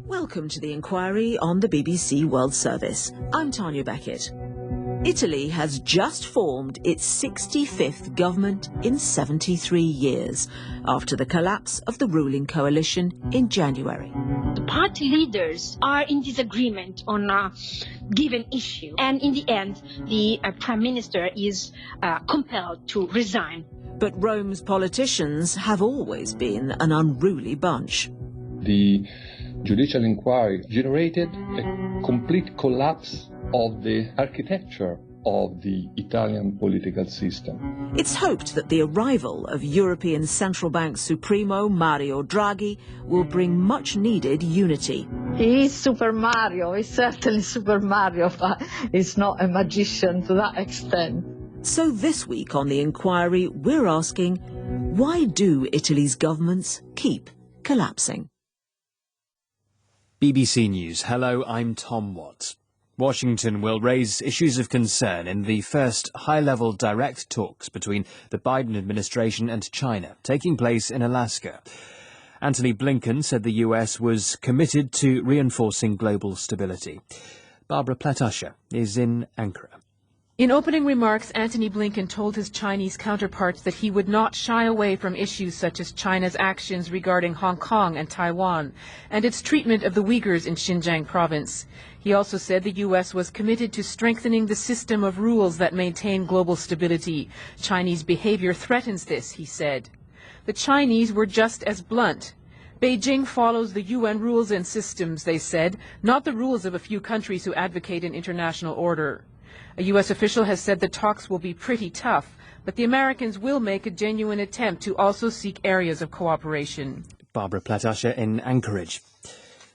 Welcome to the inquiry on the BBC World Service. I'm Tanya Beckett. Italy has just formed its 65th government in 73 years, after the collapse of the ruling coalition in January. The party leaders are in disagreement on a given issue, and in the end, the Prime Minister is compelled to resign. But Rome's politicians have always been an unruly bunch. The judicial inquiry generated a complete collapse of the architecture of the Italian political system. It's hoped that the arrival of European Central Bank Supremo Mario Draghi will bring much-needed unity. He is Super Mario, he's certainly Super Mario, but he's not a magician to that extent. So this week on The Inquiry, we're asking, why do Italy's governments keep collapsing? BBC News. Hello, I'm Tom Watts. Washington will raise issues of concern in the first high-level direct talks between the Biden administration and China, taking place in Alaska. Antony Blinken said the US was committed to reinforcing global stability. Barbara Platt-Usher is in Ankara. In opening remarks, Antony Blinken told his Chinese counterparts that he would not shy away from issues such as China's actions regarding Hong Kong and Taiwan and its treatment of the Uyghurs in Xinjiang province. He also said the U.S. was committed to strengthening the system of rules that maintain global stability. Chinese behavior threatens this, he said. The Chinese were just as blunt. Beijing follows the UN rules and systems, they said, not the rules of a few countries who advocate an international order. A U.S. official has said the talks will be pretty tough, but the Americans will make a genuine attempt to also seek areas of cooperation. Barbara Platt-Usher in Anchorage.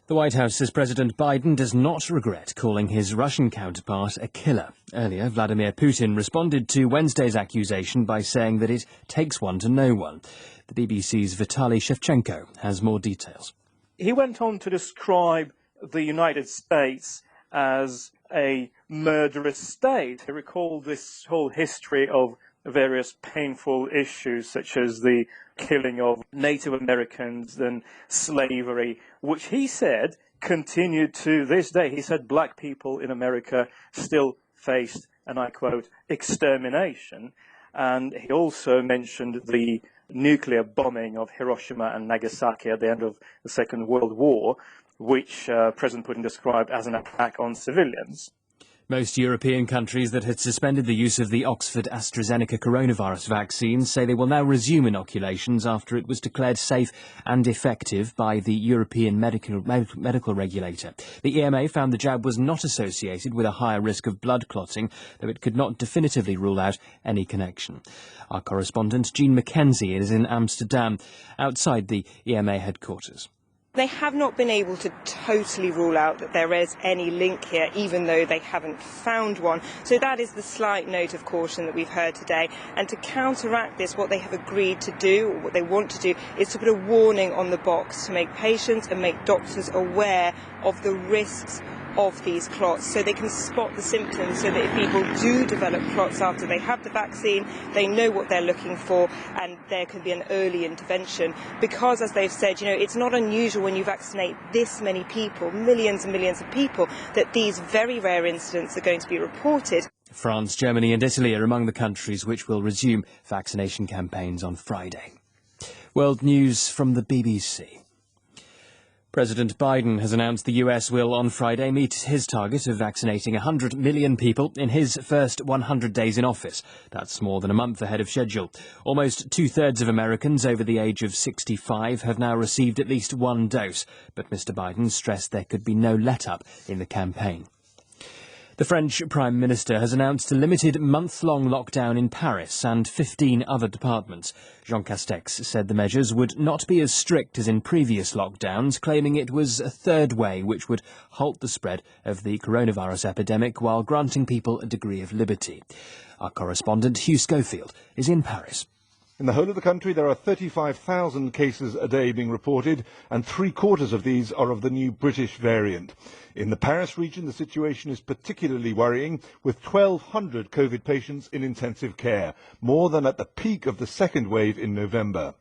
The White House says President Biden does not regret calling his Russian counterpart a killer. Earlier, Vladimir Putin responded to Wednesday's accusation by saying that it takes one to know one. The BBC's Vitaly Shevchenko has more details. He went on to describe the United States as a murderous state. He recalled this whole history of various painful issues, such as the killing of Native Americans and slavery, which he said continued to this day. He said black people in America still faced, and I quote, extermination. And he also mentioned the nuclear bombing of Hiroshima and Nagasaki at the end of the Second World War, which President Putin described as an attack on civilians. Most European countries that had suspended the use of the Oxford AstraZeneca coronavirus vaccine say they will now resume inoculations after it was declared safe and effective by the European medical regulator. The EMA found the jab was not associated with a higher risk of blood clotting, though it could not definitively rule out any connection. Our correspondent Jean Mackenzie is in Amsterdam, outside the EMA headquarters. They have not been able to totally rule out that there is any link here, even though they haven't found one. So that is the slight note of caution that we've heard today. And to counteract this, what they have agreed to do, or what they want to do, is to put a warning on the box to make patients and make doctors aware of the risks of these clots, so they can spot the symptoms, so that if people do develop clots after they have the vaccine, they know what they're looking for and there can be an early intervention. Because, as they've said, it's not unusual when you vaccinate this many people, millions and millions of people, that these very rare incidents are going to be reported. France, Germany and Italy are among the countries which will resume vaccination campaigns on Friday. World news from the BBC. President Biden has announced the US will on Friday meet his target of vaccinating 100 million people in his first 100 days in office. That's more than a month ahead of schedule. Almost two-thirds of Americans over the age of 65 have now received at least one dose, but Mr. Biden stressed there could be no let-up in the campaign. The French Prime Minister has announced a limited month-long lockdown in Paris and 15 other departments. Jean Castex said the measures would not be as strict as in previous lockdowns, claiming it was a third way which would halt the spread of the coronavirus epidemic while granting people a degree of liberty. Our correspondent Hugh Schofield is in Paris. In the whole of the country, there are 35,000 cases a day being reported, and three-quarters of these are of the new British variant. In the Paris region, the situation is particularly worrying, with 1,200 COVID patients in intensive care, more than at the peak of the second wave in November.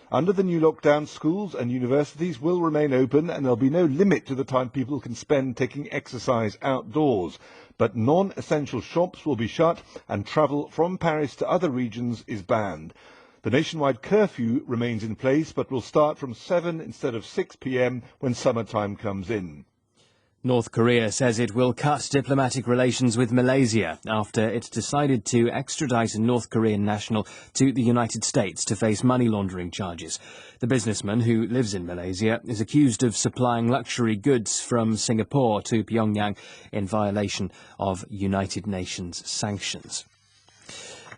Under the new lockdown, schools and universities will remain open and there'll be no limit to the time people can spend taking exercise outdoors. But non-essential shops will be shut and travel from Paris to other regions is banned. The nationwide curfew remains in place but will start from 7 instead of 6 p.m. when summertime comes in. North Korea says it will cut diplomatic relations with Malaysia after it decided to extradite a North Korean national to the United States to face money laundering charges. The businessman, who lives in Malaysia, is accused of supplying luxury goods from Singapore to Pyongyang in violation of United Nations sanctions.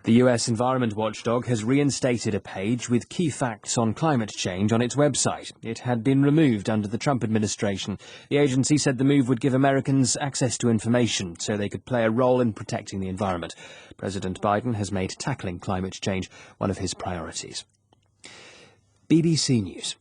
The US Environment Watchdog has reinstated a page with key facts on climate change on its website. It had been removed under the Trump administration. The agency said the move would give Americans access to information so they could play a role in protecting the environment. President Biden has made tackling climate change one of his priorities. BBC News.